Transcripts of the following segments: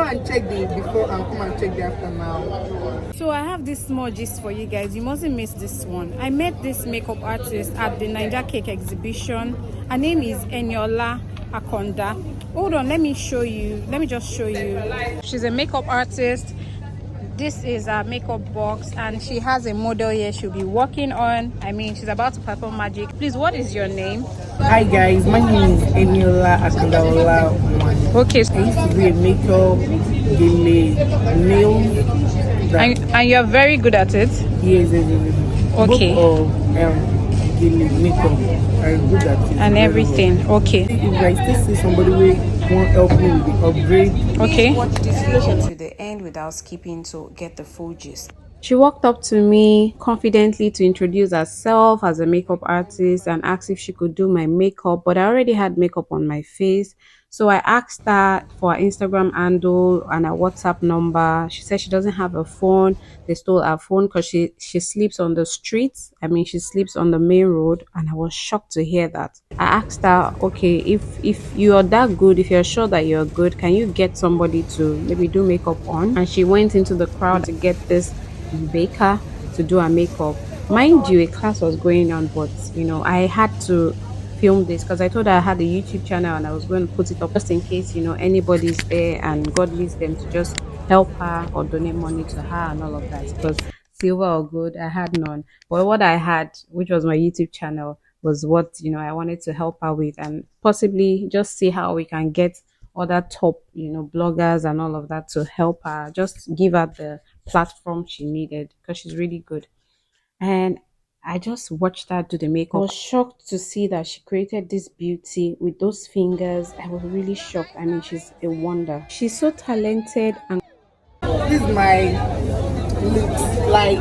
and check the before and come and check the after now. So I have this small gist for you guys. You mustn't miss this one. I met this makeup artist at the Niger Cake exhibition. Her name is Eniola, Akanda. Hold on, let me show you. Let me just show you. She's a makeup artist. This is her makeup box, and she has a model here she'll be working on. I mean, she's about to perform magic. Please, what is your name? Hi guys, my name is Eniola Akanda. Okay. I used to be a makeup, nails. And you're very good at it? Yes, okay. Both of makeup. I'm good at it. And everything. Well. Okay. If I still see somebody who won't help me with the upgrade. Okay. Watch this video to the end without skipping to get the full gist. She walked up to me confidently to introduce herself as a makeup artist and asked if she could do my makeup, but I already had makeup on my face. So I asked her for her Instagram handle and her WhatsApp number. She said she doesn't have a phone. They stole her phone because she sleeps on the streets. I mean, she sleeps on the main road, and I was shocked to hear that. I asked her, okay, if you are that good, if you're sure that you're good, can you get somebody to maybe do makeup on? And she went into the crowd to get this baker to do her makeup. Mind you, a class was going on, but you know, I had to film this because I told her I had a YouTube channel and I was going to put it up just in case, you know, anybody's there and God leads them to just help her or donate money to her and all of that. Because silver or gold, I had none. But what I had, which was my YouTube channel, was what, you know, I wanted to help her with, and possibly just see how we can get other top, you know, bloggers and all of that to help her, just give her the platform she needed because she's really good. And I just watched her do the makeup. I was shocked to see that she created this beauty with those fingers. I was really shocked. I mean, she's a wonder. She's so talented. And this is my lips, like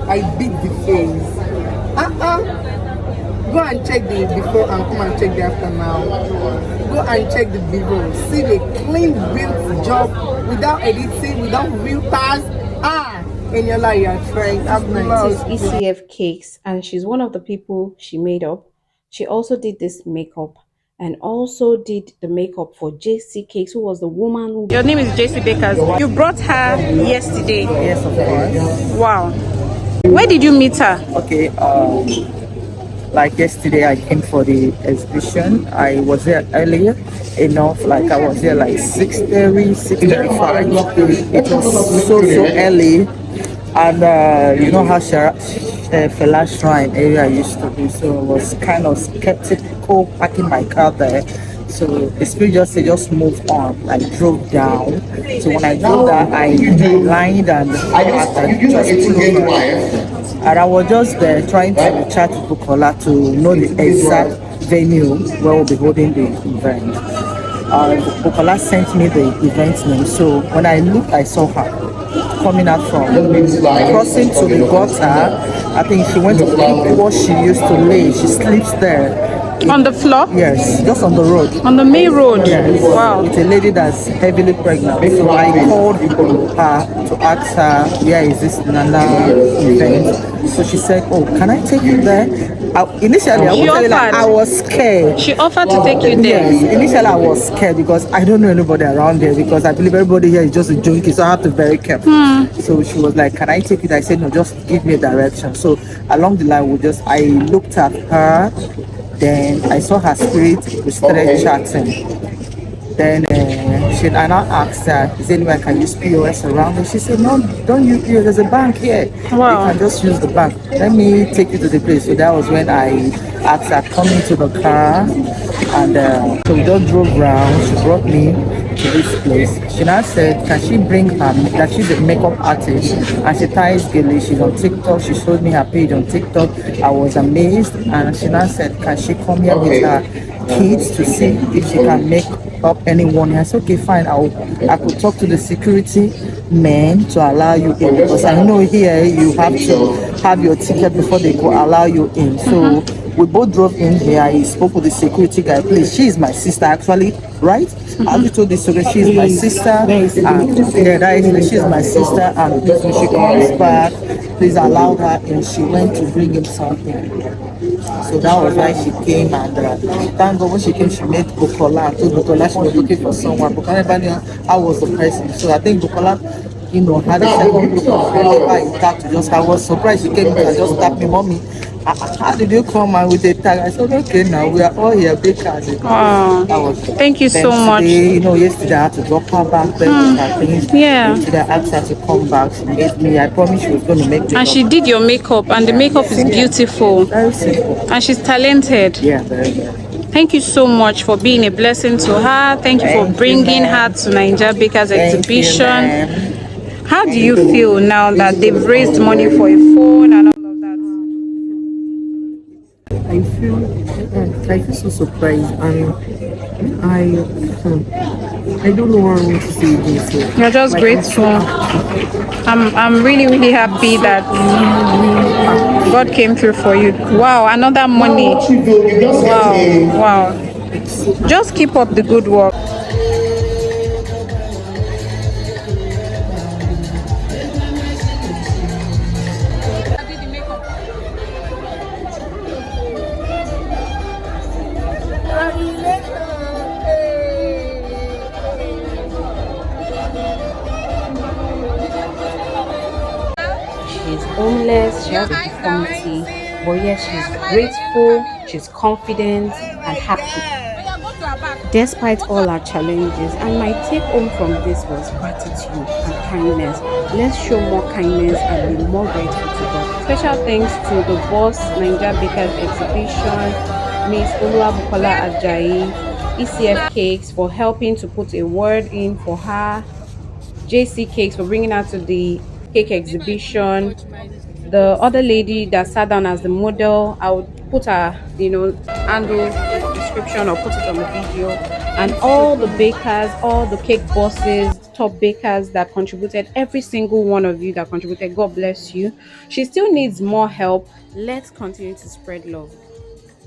I beat the face. Go and check the before and come and check the after now. Go and check the before. See the clean built job without editing, without filters. Eniola, you are trying. This is ECF Cakes, and she's one of the people she made up. She also did this makeup and also did the makeup for JC Cakes, who was the woman who... Your name is JC Bakers. You brought her yesterday. Yes, of course. Wow. Where did you meet her? Okay, like yesterday I came for the exhibition. I was there earlier enough, like I was there like 6:30, 6:35. It was so early, and you know how Fela Shrine area used to be, so I was kind of skeptical parking my car there. So the spirit just said, just move on. I drove down. So when I drove down, I lined and and I was just there trying to chat with Bukola to know the exact venue where we'll be holding the event. Bukola sent me the event name. So when I looked, I saw her coming out from crossing to the gutter. I think she went to pick what she used to lay. She sleeps there. On the floor? Yes, just on the road. On the main road? Yes. Wow. It's a lady that's heavily pregnant. So I called her to ask her, where is this Nana event? So she said, oh, can I take you there? Initially, I was scared. She offered to take you there? Yes, initially I was scared because I don't know anybody around there, because I believe everybody here is just a junkie, so I have to be very careful. So she was like, can I take it? I said, no, just give me a direction. So along the line, I looked at her. Then I saw her spirit, we started chatting. Then I now asked her, is there anywhere I can use POS around? And she said, no, don't use POS, there's a bank here. Wow. You can just use the bank. Let me take you to the place. So that was when I asked her, come into the car. And so we just drove around. She brought me to this place. She now said, can she bring her, that she's a makeup artist and she ties gele. She's on TikTok. She showed me her page on TikTok. I was amazed. And she now said, can she come here with her kids to see if she can make up anyone? I said, okay, fine. I could talk to the security men to allow you in, because I know here you have to have your ticket before they go allow you in. So we both drove in here. I spoke with the security guy. Please, she is my sister actually, right? I already told the security she is my sister. And she is my sister, and when she comes back, please allow her in. She went to bring him something. So that was why she came, and thank God when she came, she met Bukola and told Bukola she was looking for someone. Bukola never knew I was the person. So I think Bukola, had a second look of whenever he tapped to just, I was surprised she came in and just tapped me, mommy. How did you come and with a tag? I said, okay, now we are all here bakers. Oh, That was thank you then so much. today, yesterday I had to drop her back there with her things. Yeah. Yesterday I asked her to come back. She made me. I promised she was going to make me. And she did your makeup, and the makeup is beautiful. Very simple. And she's talented. Yeah, very good. Thank you so much for being a blessing to her. Thank you for bringing her to Nigeria Bakers Exhibition. How do you feel now that they've raised money for a phone and all of that? I feel so surprised, and I don't know what I want to say again. So, You're just grateful. I'm really, really happy that God came through for you. Wow, another money. Wow. Just keep up the good work. She's homeless, she has a deformity, but yes, she's grateful, she's confident and happy despite all our challenges. And my take home from this was gratitude and kindness. Let's show more kindness and be more grateful to God. Special thanks to the boss, Nigeria Bakers Exhibition, Miss Bukola Ajayi, ECF Cakes for helping to put a word in for her, JC Cakes for bringing her to the cake exhibition, the other lady that sat down as the model. I would put her handle description or put it on the video, and all the bakers, all the cake bosses, top bakers that contributed, every single one of you that contributed, God bless you. She still needs more help. Let's continue to spread love.